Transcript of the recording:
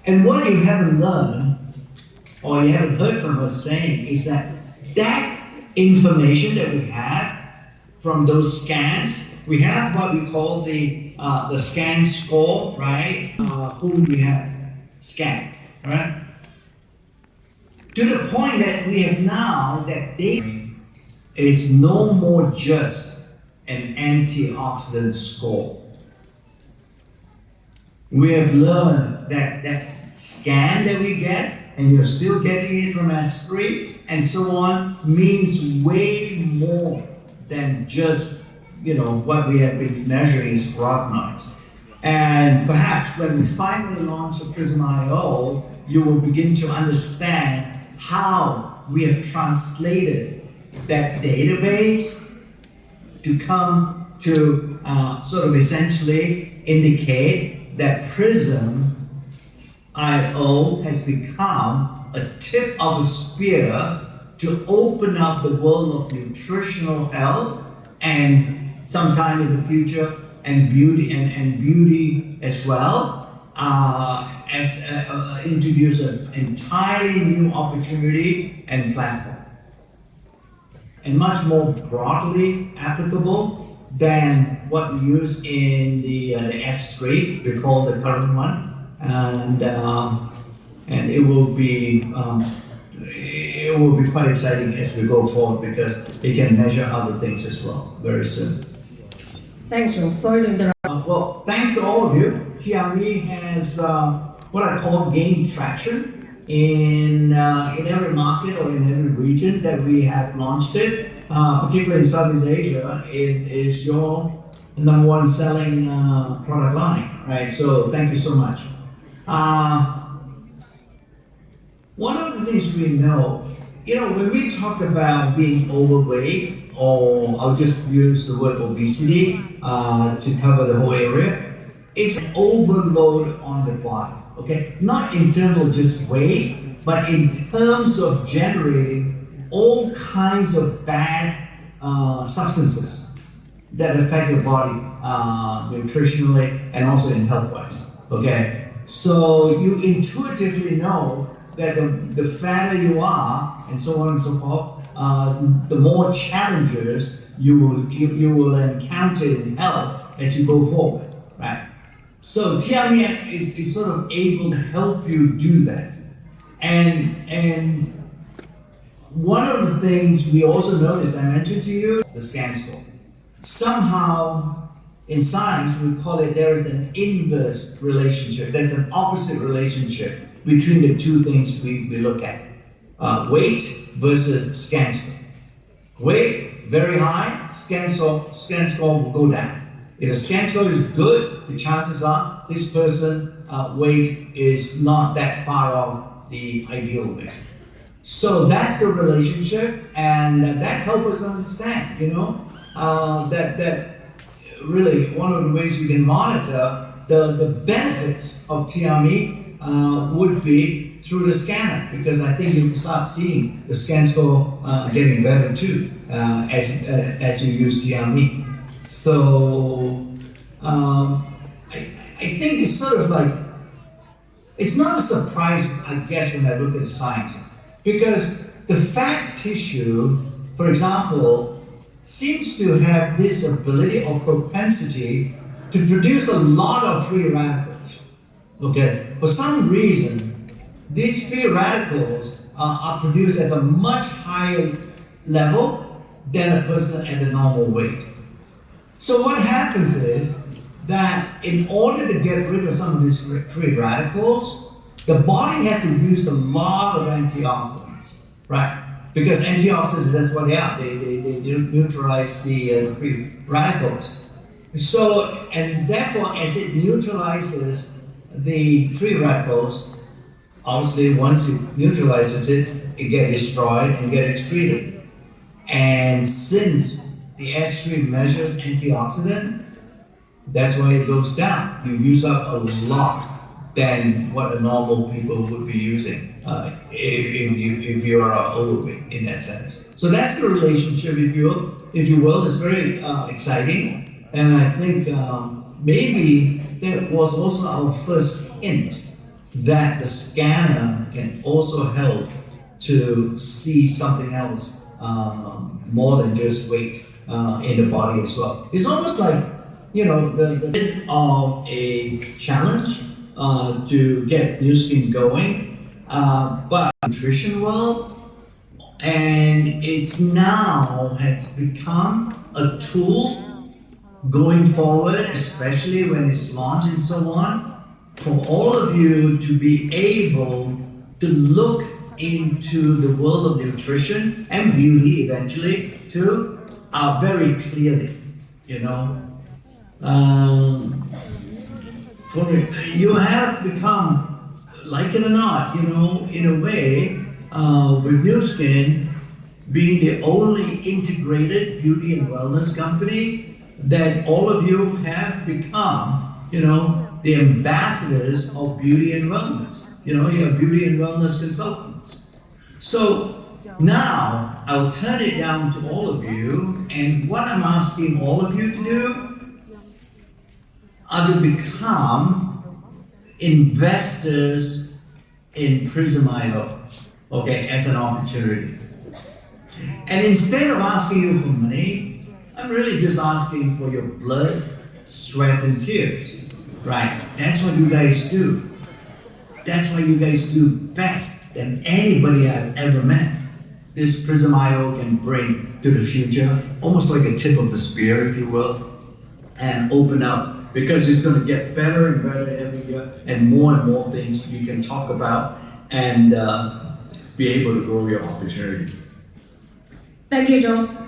And what you haven't learned or you haven't heard from us saying is that that information that we have from those scans, we have what we call the scan score, right? Who we have scanned, right? To the point that we have now that data is no more just an antioxidant score. We have learned that that scan that we get, and you're still getting it from S3 and so on, means way more than just what we have been measuring is carotenoids. And perhaps when we finally launch the Prism IO, you will begin to understand how we have translated that database to come to sort of essentially indicate that Prism IO has become a tip of a spear to open up the world of nutritional health and sometime in the future and beauty as well, as introduce an entirely new opportunity and platform, and much more broadly applicable than what we use in the S3, we call the current one. And it will be quite exciting as we go forward because it can measure other things as well very soon. Thanks, Joe. Sorry to interrupt. Well, thanks to all of you. TRE has what I call gained traction in every market or in every region that we have launched it. Particularly in Southeast Asia, it is your number one selling product line, right? So thank you so much. One of the things we know, when we talk about being overweight, or I'll just use the word obesity to cover the whole area, it's an overload on the body, okay? Not in terms of just weight, but in terms of generating all kinds of bad substances that affect your body nutritionally and also in health-wise, okay? So you intuitively know that the fatter you are, and so on and so forth, the more challenges you will encounter in health as you go forward, right? So TRE is sort of able to help you do that. And one of the things we also noticed, I mentioned to you, the scan score. Somehow, in science, we call it there is an inverse relationship. There's an opposite relationship between the two things we look at. Weight versus scan score. Weight, very high, scan score will go down. If the scan score is good, the chances are this person weight is not that far off the ideal weight. So that's the relationship, and that helps us understand, that really one of the ways you can monitor the benefits of TRE would be through the scanner, because I think you can start seeing the scan score getting better too as you use TRE. So I think it's sort of like, it's not a surprise, I guess, when I look at the science, because the fat tissue, for example, seems to have this ability or propensity to produce a lot of free radicals. Okay, for some reason, these free radicals are produced at a much higher level than a person at the normal weight. So what happens is that in order to get rid of some of these free radicals, the body has to use a lot of antioxidants, right? Because antioxidants, that's what they are. They neutralize the free radicals. So, and therefore, as it neutralizes the free radicals, obviously once it neutralizes it, it gets destroyed and gets excreted. And since the S3 measures antioxidant, that's why it goes down. You use up a lot than what a normal people would be using if you are overweight in that sense. So that's the relationship, if you will. It's very exciting, and I think maybe that was also our first hint that the scanner can also help to see something else more than just weight in the body as well. It's almost like, the bit of a challenge to get new skin going, but nutrition world, and it's now has become a tool going forward, especially when it's launched and so on, for all of you to be able to look into the world of nutrition and beauty eventually too, very clearly, For you have become, like it or not, in a way, with New Skin being the only integrated beauty and wellness company, that all of you have become, the ambassadors of beauty and wellness. You're beauty and wellness consultants. So now I'll turn it down to all of you, and what I'm asking all of you to do are to become investors in Prism.io, okay, as an opportunity. And instead of asking you for money, I'm really just asking for your blood, sweat, and tears. Right? That's what you guys do. That's what you guys do best than anybody I've ever met. This Prism.io can bring to the future, almost like a tip of the spear, if you will, and open up, because it's going to get better and better every year, and more things you can talk about and be able to grow your opportunity. Thank you, Joe.